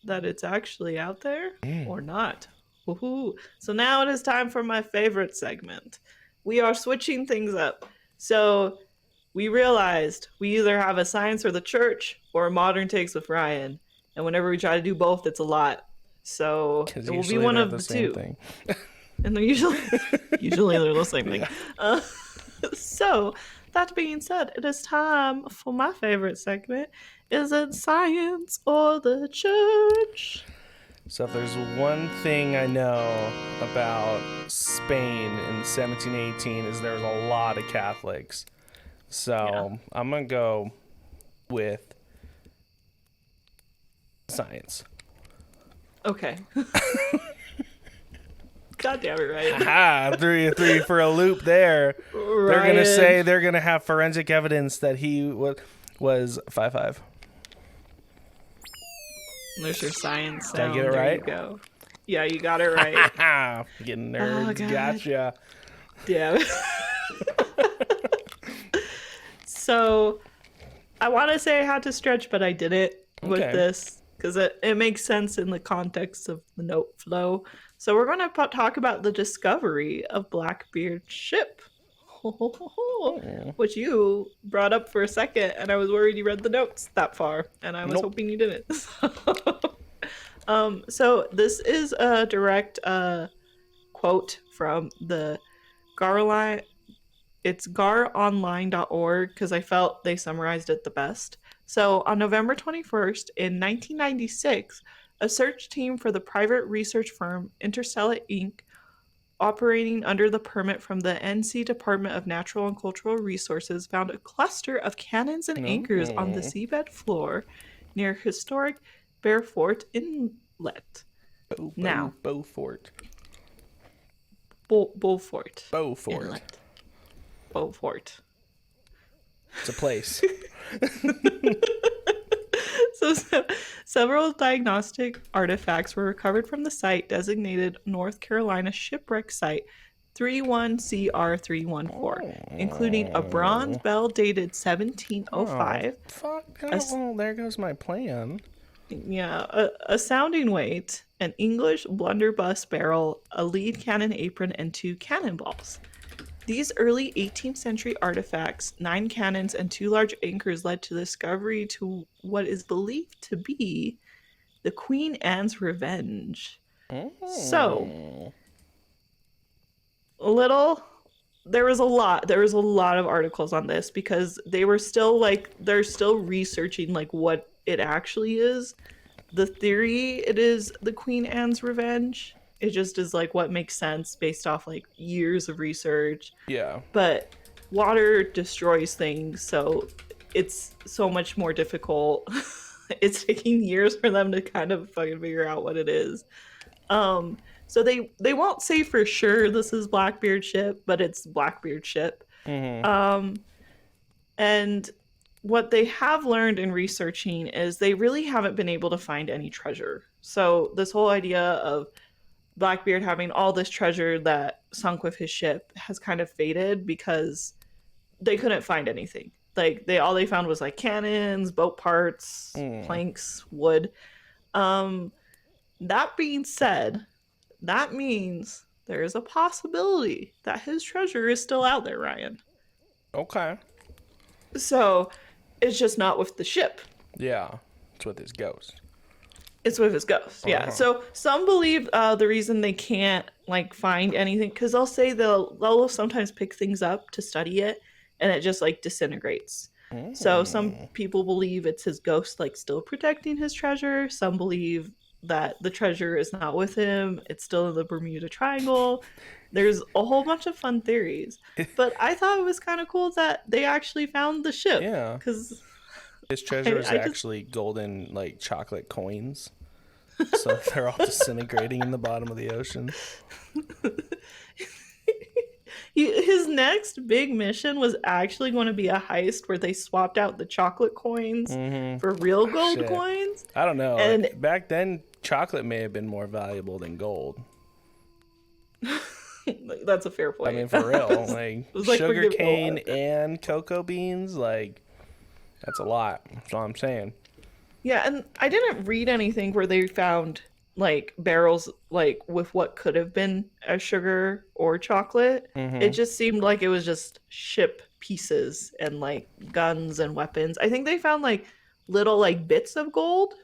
that it's actually out there or not? Woohoo! So now it is time for my favorite segment. We are switching things up. So we realized we either have a science or the church or modern takes with Ryan. And whenever we try to do both, it's a lot. So it will be one of the two. Thing. And they're usually they're the same thing. So that being said, it is time for my favorite segment. Is it science or the church? So if there's one thing I know about Spain in 1718 is there's a lot of Catholics. So I'm going to go with science. Okay. God damn it, Ryan. Ha! Threw you for a loop there. Ryan. They're going to say they're going to have forensic evidence that he was 5'5". There's your science Did I sound. get it There right? you go. Yeah, you got it right. Getting nerds. God. Gotcha. Yeah. So I want to say I had to stretch, but I didn't with Okay. this because it makes sense in the context of the note flow. So we're going to talk about the discovery of Blackbeard's ship, Oh. which you brought up for a second, and I was worried you read the notes that far, and I was Nope. hoping you didn't. So this is a direct quote from the Garline. It's garonline.org because I felt they summarized it the best. So on November 21st in 1996, a search team for the private research firm Interstellar Inc., operating under the permit from the NC Department of Natural and Cultural Resources, found a cluster of cannons and anchors on the seabed floor near historic Beaufort Inlet. Beaufort. Beaufort. Beaufort. Inlet. Beaufort. It's a place. So several diagnostic artifacts were recovered from the site designated North Carolina Shipwreck Site 31CR314, including a bronze bell dated 1705. Oh, fuck. There goes my plan. Yeah, a sounding weight, an English blunderbuss barrel, a lead cannon apron, and 2 cannonballs. These early 18th century artifacts, 9 cannons and 2 large anchors, led to the discovery to what is believed to be the Queen Anne's Revenge. So, there was a lot of articles on this because they're still researching what it actually is. The theory, it is the Queen Anne's Revenge. It just is what makes sense based off years of research. Yeah. But water destroys things, so it's so much more difficult. It's taking years for them to kind of fucking figure out what it is. So they won't say for sure this is Blackbeard's ship, but it's Blackbeard's ship. Mm-hmm. And what they have learned in researching is they really haven't been able to find any treasure. So this whole idea of Blackbeard having all this treasure that sunk with his ship has kind of faded because they couldn't find anything. All they found was cannons, boat parts, planks, wood. That being said, that means there is a possibility that his treasure is still out there, Ryan. Okay. So it's just not with the ship. Yeah, it's with his ghost. It's with his ghost, yeah. So some believe the reason they can't find anything because they'll say they'll sometimes pick things up to study it, and it just disintegrates. So some people believe it's his ghost still protecting his treasure. Some believe that the treasure is not with him; it's still in the Bermuda Triangle. There's a whole bunch of fun theories, but I thought it was kind of cool that they actually found the ship. Yeah, because his treasure is actually golden chocolate coins. So they're all disintegrating in the bottom of the ocean. His next big mission was actually going to be a heist where they swapped out the chocolate coins for real gold coins. I don't know. And back then, chocolate may have been more valuable than gold. That's a fair point. I mean, for real. Sugar cane and cocoa beans, that's a lot. That's all I'm saying. Yeah, and I didn't read anything where they found barrels with what could have been a sugar or chocolate. It just seemed like it was just ship pieces and guns and weapons. I think they found little bits of gold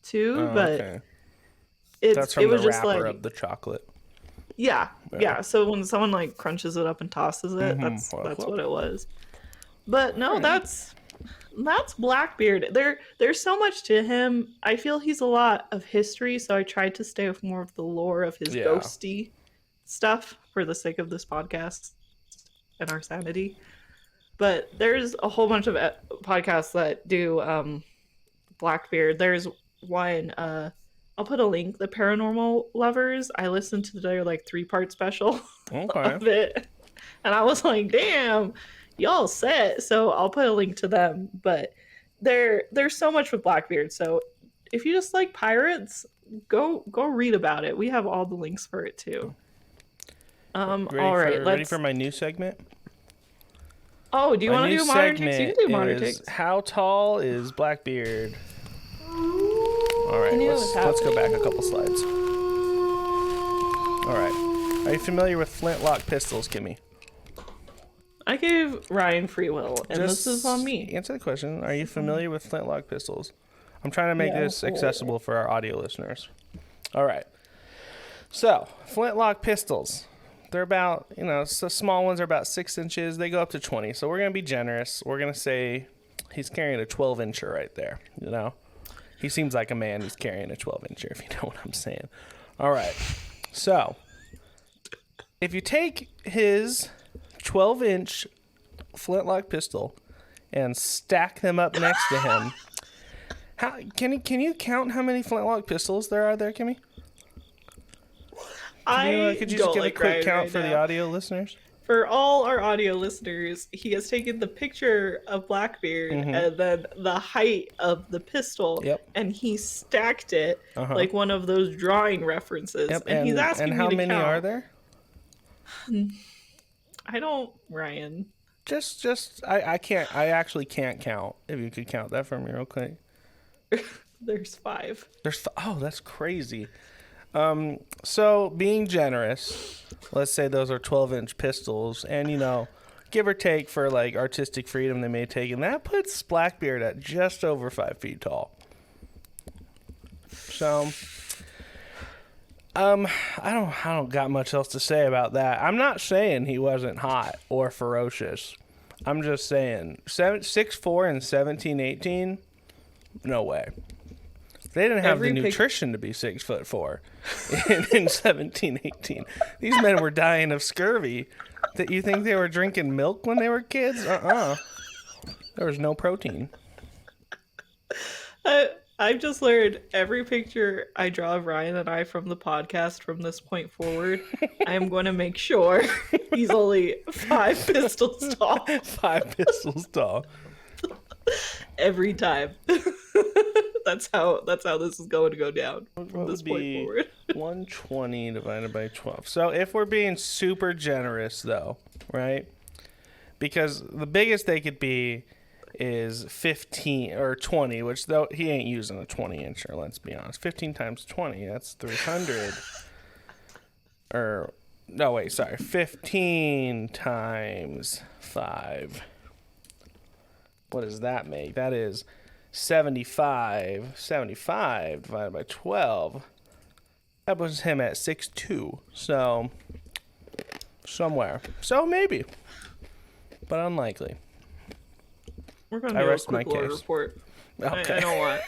too, but okay. That's from the wrapper of the chocolate. Yeah. So when someone crunches it up and tosses it, that's what it was. But no, that's Blackbeard. There's so much to him. I feel he's a lot of history, so I tried to stay with more of the lore of his ghosty stuff for the sake of this podcast and our sanity. But there's a whole bunch of podcasts that do Blackbeard. There's one, I'll put a link, The Paranormal Lovers. I listened to their 3-part special of it, and I was like, damn, y'all set. So I'll put a link to them. But there's so much with Blackbeard, so if you just like pirates, go read about it. We have all the links for it too. All right, ready for my new segment? Oh, do you want to do modern takes? You can do modern takes. How tall is Blackbeard? All right, let's go back a couple slides. All right, are you familiar with flintlock pistols, Kimmy? I gave Ryan free will, and this is on me. Answer the question. Are you familiar with flintlock pistols? I'm trying to make this accessible for our audio listeners. All right. So, flintlock pistols. They're about, so small ones are about 6 inches. They go up to 20. So we're going to be generous. We're going to say he's carrying a 12-incher right there, He seems like a man who's carrying a 12-incher, if you know what I'm saying. All right. So, if you take his 12-inch flintlock pistol and stack them up next to him, can you count how many flintlock pistols there are there, Kimmy? Could you just give a quick count for the audio listeners? For all our audio listeners, he has taken the picture of Blackbeard and then the height of the pistol, and he stacked it like one of those drawing references. Yep. And he's asking me to count. And how many are there? I don't, Ryan. I actually can't count. If you could count that for me real quick. There's 5. Oh, that's crazy. So being generous, let's say those are 12-inch pistols, and give or take for like artistic freedom they may take, and that puts Blackbeard at just over 5 feet tall. So, I don't got much else to say about that. I'm not saying he wasn't hot or ferocious. I'm just saying 6'4" and 17-18, no way. They didn't have the nutrition to be 6'4" in 17-18. These men were dying of scurvy. That you think they were drinking milk when they were kids? There was no protein. I've just learned every picture I draw of Ryan and I from the podcast from this point forward, I am going to make sure he's only 5 pistols tall. 5 pistols tall. Every time. That's how this is going to go down from this point forward. 120 divided by 12. So if we're being super generous, though, right? Because the biggest they could be is 15 or 20, which though he ain't using a 20-incher, let's be honest. 15 times 20, that's 300. 15 times 5. What does that make? That is 75. 75 divided by 12. That puts him at 6'2". So, somewhere. So, maybe. But unlikely. We're going to do a quick lore report. Okay. I don't want...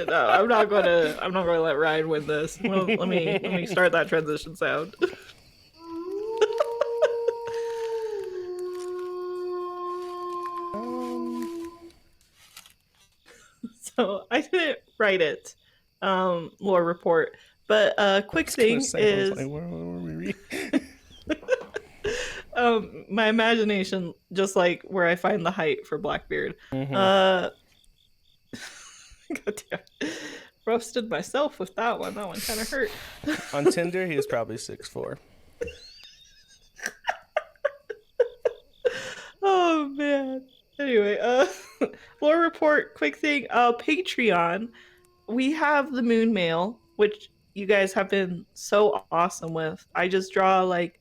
No, I'm not going to let Ryan win this. Well, let me start that transition sound. So I didn't write it, lore report, but quick thing is, my imagination, just like where I find the height for Blackbeard. God damn, roasted myself with that one. That one kind of hurt. On Tinder, he was probably 6'4". Oh man. Anyway, lore report, quick thing. Patreon, we have the moon mail, which you guys have been so awesome with. I just draw I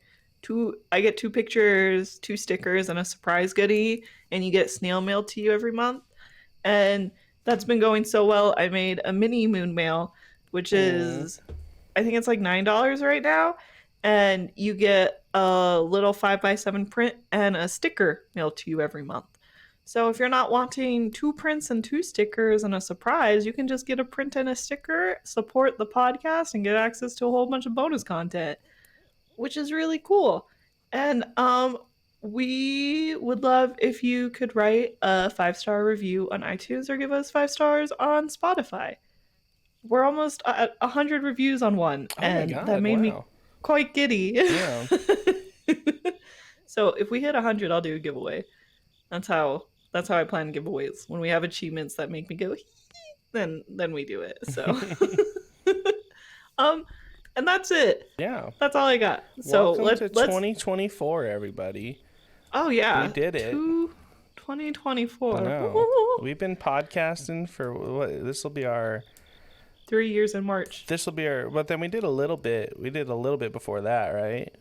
get 2 pictures, 2 stickers, and a surprise goodie, and you get snail mail to you every month. And that's been going so well. I made a mini moon mail, which is, I think it's like $9 right now. And you get a little 5x7 print and a sticker mailed to you every month. So if you're not wanting 2 prints and 2 stickers and a surprise, you can just get a print and a sticker, support the podcast, and get access to a whole bunch of bonus content, which is really cool. And we would love if you could write a 5-star review on iTunes or give us 5 stars on Spotify. We're almost at 100 reviews on one, and that made me quite giddy. Yeah. So if we hit 100, I'll do a giveaway. That's how I plan giveaways. When we have achievements that make me go, then we do it. So and that's it. Yeah. That's all I got. So welcome to 2024, everybody. Oh yeah. We did it. 2024. I know. We've been podcasting for what? This will be our 3 years in March. This will be our, but then we did a little bit before that, right?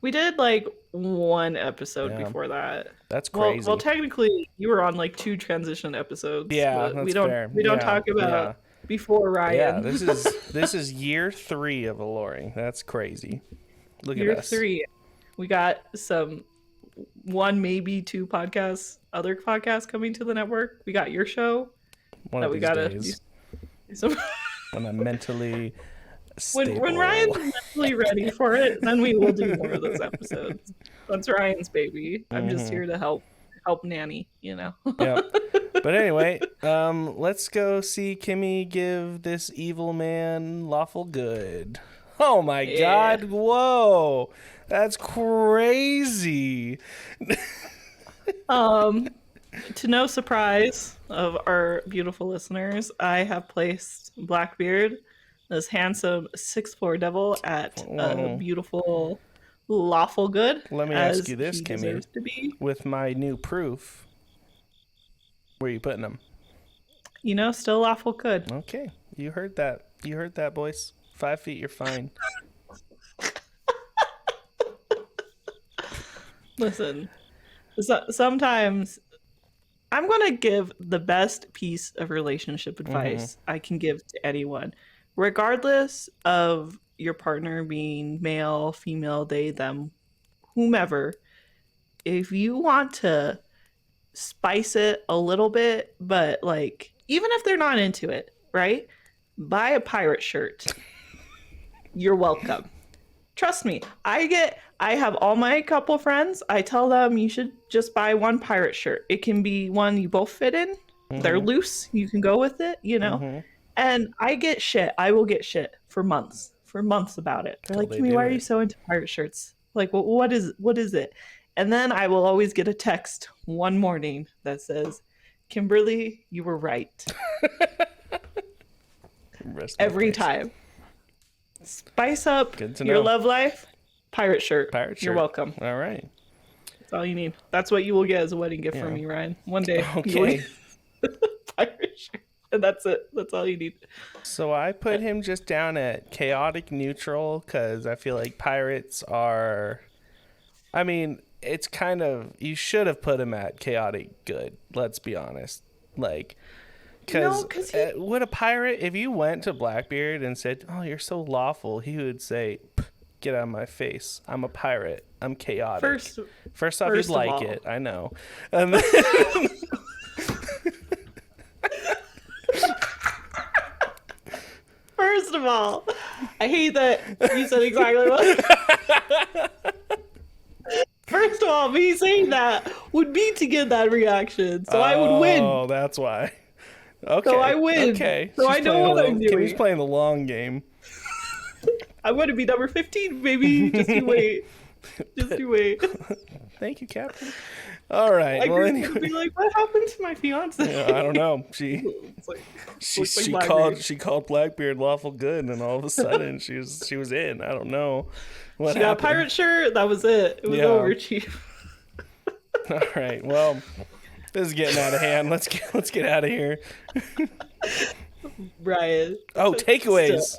We did like one episode before that. That's crazy. Well, technically, you were on like 2 transition episodes. Yeah, that's fair. We don't talk about before Ryan. Yeah, this is year 3 of Aloreing. That's crazy. Look at us. Year 3. We got some 1, maybe 2 other podcasts coming to the network. We got your show. One of these days. When I'm mentally stable. When Ryan's mentally ready for it, then we will do more of those episodes. That's Ryan's baby. I'm just here to help nanny, you know. Yep. But anyway, let's go see Kimmy give this evil man lawful good. Oh my God! Whoa, that's crazy. To no surprise of our beautiful listeners, I have placed Blackbeard, this handsome 6'4" devil, at a beautiful lawful good. Let me ask you this, Kimmy. With my new proof, where are you putting him? You know, still lawful good. Okay, you heard that. You heard that, boys. 5 feet, you're fine. Listen, sometimes I'm going to give the best piece of relationship advice I can give to anyone, regardless of your partner being male, female, they, them, whomever. If you want to spice it a little bit, but like, even if they're not into it, right? Buy a pirate shirt. You're welcome. Trust me, I have all my couple friends. I tell them you should just buy one pirate shirt. It can be one you both fit in. They're loose. You can go with it, you know? And I get shit. I will get shit for months about it. They're like, Kimmy, why are you so into pirate shirts? Like, well, what is it? And then I will always get a text one morning that says, Kimberly, you were right. Every time. Spice up your love life. Pirate shirt. You're welcome. All right. That's all you need. That's what you will get as a wedding gift from me, Ryan. One day. Okay. Pirate shirt. And that's it. That's all you need. So I put him just down at chaotic neutral because I feel like pirates are... I mean, it's kind of... You should have put him at chaotic good. Let's be honest. Like... Because would a pirate, if you went to Blackbeard and said, oh, you're so lawful, he would say, get out of my face. I'm a pirate. I'm chaotic. First off, you'd like it. I know. And then... First of all, I hate that you said exactly what... First of all, me saying that would be to get that reaction. So I would win. Oh, that's why. Okay. So I win. Okay. So I know what I'm doing. He's playing the long game. I want to be number 15, baby. Just you wait. Just you wait. Thank you, Captain. All right. Well, anyway. Be like, what happened to my fiance? Yeah, I don't know. She called Blackbeard lawful good, and all of a sudden she was in. I don't know what happened. She got a pirate shirt. That was it. It was over, Chief. All right. Well. This is getting out of hand. Let's get out of here. Ryan. Oh, takeaways.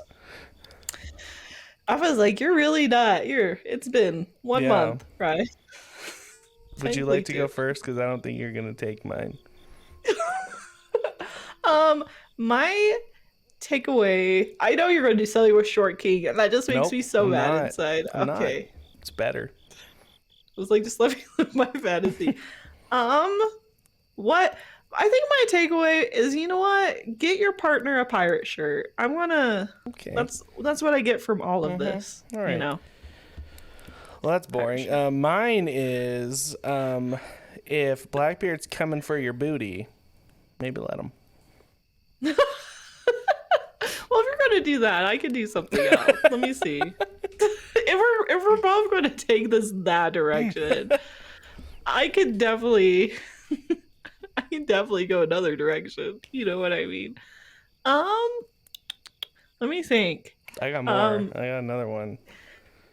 I was like, you're really not. It's been 1 month, right? Would you like to go first? Because I don't think you're gonna take mine. My takeaway. I know you're going to sell you a short king, and that just makes me so mad inside. Okay, it's better. I was like, just let me live my fantasy. What I think my takeaway is, you know what? Get your partner a pirate shirt. I'm gonna. Okay. That's what I get from all of this. All right. You know. Well, that's boring. Mine is, if Blackbeard's coming for your booty, maybe let him. Well, if you're gonna do that, I can do something else. Let me see. If we're both going to take this that direction, I can definitely go another direction. You know what I mean? Um, let me think. I got more. Um, I got another one.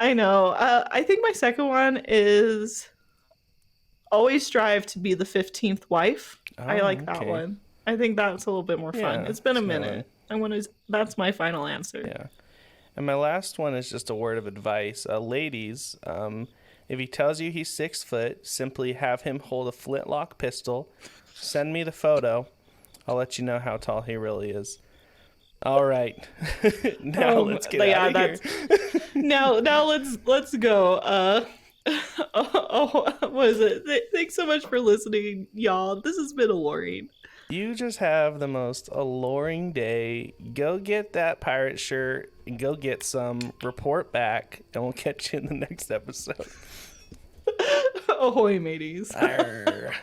I know. I think my second one is always strive to be the 15th wife. I Oh, like that okay. one. I think that's a little bit more fun. Yeah, It's been a that's a good one. minute. I want to. That's my final answer. Yeah. And my last one is just a word of advice. Ladies, if he tells you he's 6 foot, simply have him hold a flintlock pistol. Send me the photo. I'll let you know how tall he really is. All right. Now let's get out Yeah, of here. that's now let's go. What is it? Thanks so much for listening, y'all. This has been Aloreing. You just have the most alluring day. Go get that pirate shirt and go get some. Report back, and we'll catch you in the next episode. Ahoy, mateys. Arr.